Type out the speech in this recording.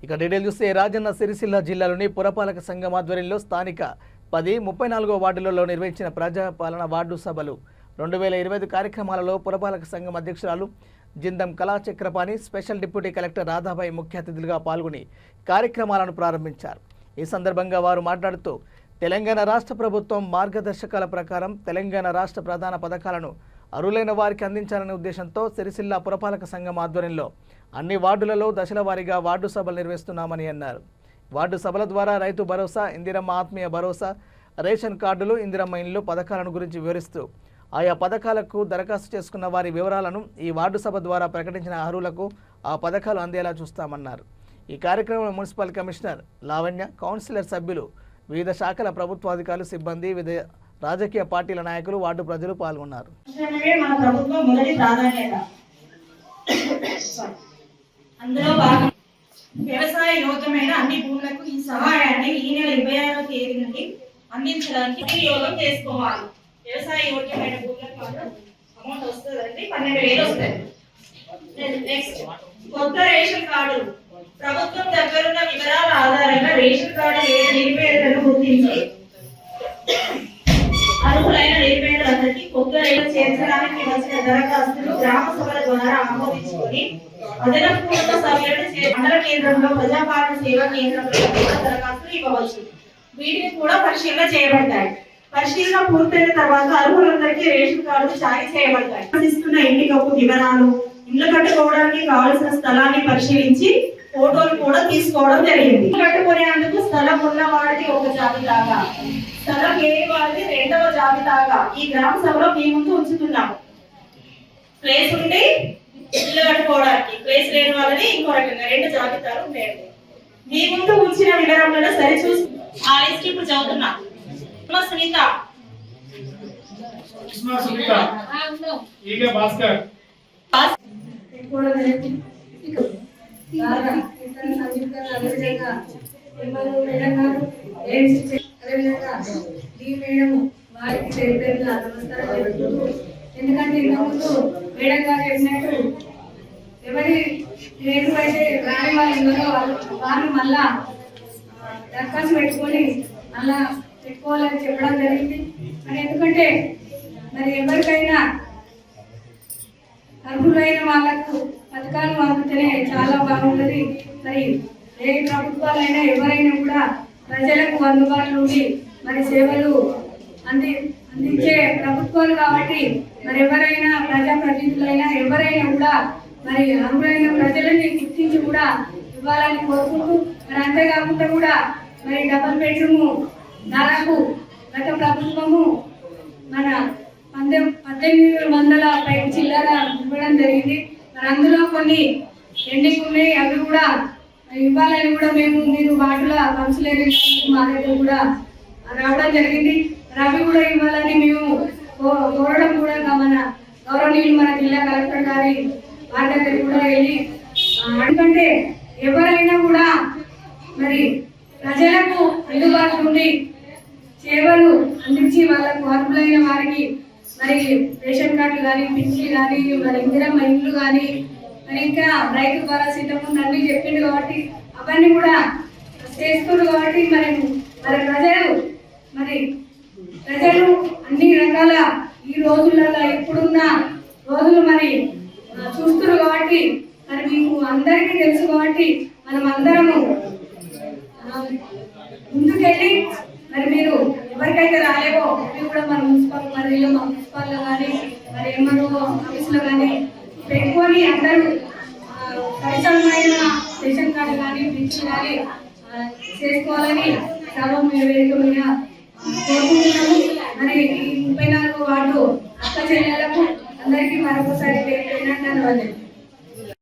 ఇక డీటెయిల్ చూస్తే రాజన్న సిరిసిల్ల జిల్లాలోని పురపాలక సంఘం ఆధ్వర్యంలో స్థానిక 34వ వార్డులలో నిర్వహించిన ప్రజాపాలన వార్డు సభలు 2025 కార్యక్రమాలలో పురపాలక సంఘం అధ్యక్షురాలు Jindam Kala Chakrapani special deputy collector Radhabai ముఖ్య అతిథులుగా పాల్గొని కార్యక్రమాలను ప్రారంభించారు। ఈ సందర్భంగా వారు మాట్లాడుతూ తెలంగాణ రాష్ట్ర ప్రభుత్వం మార్గదర్శకాల ప్రకారం తెలంగాణ రాష్ట్ర ప్రధాన పథకాలను అర్హులైన వారికి అందించాలనే ఉద్దేశంతో సిరిసిల్ల పురపాలక సంఘం ఆధ్వర్యంలో అన్ని వార్డులలో దశల వారీగా వార్డు సభలు నిర్వహిస్తున్నామని అన్నారు। వార్డు సభల ద్వారా రైతు భరోసా, ఇందిరమ్మ ఆత్మీయ భరోసా, రేషన్ కార్డులు, ఇందిరమ్మ ఇండ్లు పథకాలను గురించి వివరిస్తూ ఆయా పథకాలకు దరఖాస్తు చేసుకున్న వారి వివరాలను ఈ వార్డు సభ ద్వారా ప్రకటించిన అర్హులకు ఆ పథకాలు అందేలా చూస్తామన్నారు। ఈ కార్యక్రమంలో మున్సిపల్ కమిషనర్ లావణ్య, కౌన్సిలర్ సభ్యులు, వివిధ శాఖల ప్రభుత్వాధికారులు, సిబ్బంది, వివిధ రాజకీయ పార్టీల నాయకులు, వార్డు ప్రజలు పాల్గొన్నారు। అందులో భాగంగా వ్యవసాయ యోగ్యమైన అన్ని భూములకు ఈ సహాయాన్ని ఈ నెల 26వ తేదీ నుండి అందించడానికి వినియోగం చేసుకోవాలి। వ్యవసాయ యోగ్యమైన భూములకు మాత్రం అమౌంట్ వస్తుందండి, 12,000 వస్తుంది। నెక్స్ట్, కొత్త రేషన్ కార్డు ప్రభుత్వం దగ్గరున్న వివరాల ఆధారంగా రేషన్ కార్డు నిరుపేదలను గుర్తించి అర్హులైన నిరుపేదలందరికీ కొత్త రేషన్ చేర్చడానికి వచ్చిన దరఖాస్తులు గ్రామ సభల ద్వారా ఆమోదించుకొని అదనపు కుటుంబ సభ్యులను మండల కేంద్రంలో ప్రజాపాలన సేవా కేంద్రంలో దరఖాస్తులు ఇవ్వవచ్చు। వీటిని కూడా పరిశీలన చేయబడతాయి। పరిశీలన పూర్తయిన తర్వాత అర్హులందరికీ రేషన్ కార్డులు జారీ చేయబడతాయి। ఇస్తున్న ఇంటి కప్పు వివరాలు, ఇల్లు కట్టుకోవడానికి కావలసిన స్థలాన్ని పరిశీలించి ఫోటోలు కూడా తీసుకోవడం జరిగింది। కట్టుకునేందుకు స్థలం ఉన్న వారికి ఒక జాబితాగా, స్థలం లేని వారికి 2వ జాబితాగా ఈ గ్రామ సభలో మీ ముందు ఉంచుతున్నాము। ప్లేస్ ఉండి ఇల్లు కట్టుకోవడానికి, ప్లేస్ లేని వాళ్ళని ఇంకో రకంగా 2 జాబితాలు ఉంటాయండి। మీ ముందు ఉంచిన వివరాలను సరిచూసి ఆ లిస్ట్ ఇప్పుడు చదువుతున్నా। సునీత, భాస్కర్, ఎందుకంటే ఇంతకుముందు మేడం గారు చెప్పినట్టు ఎవరి రేటు అయితే రాని వాళ్ళు ఉన్నారో వాళ్ళు మళ్ళా దరఖాస్తు పెట్టుకొని మళ్ళా పెట్టుకోవాలని చెప్పడం జరిగింది। మరి ఎందుకంటే మరి ఎవరికైనా అర్హులైన వాళ్ళకు పథకాలు అందుతనే చాలా బాగుంటుంది। మరి ఏ ప్రభుత్వాలైనా ఎవరైనా కూడా ప్రజలకు అందుబాటులో ఉండి మరి సేవలు అందించే ప్రభుత్వాలు కాబట్టి మరి ఎవరైనా ప్రజాప్రతినిధులైనా ఎవరైనా కూడా మరి అర్హులైన ప్రజలని గుర్తించి కూడా ఇవ్వాలని కోరుకుంటూ మరి అంతేకాకుండా కూడా మరి డబుల్ బెడ్రూమ్ దాదాపు గత ప్రభుత్వము మన 1800 పైకి చిల్లర ఇవ్వడం జరిగింది। మరి అందులో కొన్ని ఎండింగ్ ఉన్నాయి, అవి కూడా ఇవ్వాలని కూడా మీరు వాటిల కౌన్సిలర్ మా దగ్గర కూడా రావడం జరిగింది। అవి కూడా ఇవ్వాలని మేము కోరడం కూడా మన గౌరవనీయులు మన జిల్లా కలెక్టర్ గారి వారి దగ్గర కూడా వెళ్ళి, ఎందుకంటే ఎవరైనా కూడా మరి ప్రజలకు అందుబాటులో ఉండి సేవలు అందించి వాళ్ళకు అర్హులైన వారికి మరి రేషన్ కార్డులు కానీ, పింఛన్లు కానీ, మరి ఇందిరమ్మ ఇండ్లు కానీ, మరి ఇంకా రైతు భరోసా ఇంతకుముందు అన్ని చెప్పిండు కాబట్టి అవన్నీ కూడా చేస్తున్నారు కాబట్టి ప్రజలు అన్ని రకాల ఈ రోజులలో ఇప్పుడున్న రోజులు మరి చూస్తున్నారు కాబట్టి మరి మీకు అందరికీ తెలుసు కాబట్టి మనం అందరము ముందుకెళ్ళి మరి మీరు ఎవరికైతే రాలేవో అవి కూడా మన మున్సిపల్ పరిధిలో మా మున్సిపల్లో కానీ మరి ఎంఆర్ఓ ఆఫీసులో కానీ పెట్టుకొని అందరూ పరిసరమైన రేషన్ కార్డు కానీ, పింఛన్ కానీ చేసుకోవాలని సభ వేదిక మీద కోరుకుంటున్నాము। మరి ఈ 34వ వార్డు అక్క చెల్లెలకు అందరికీ మరొకసారి ధన్యవాదాలు।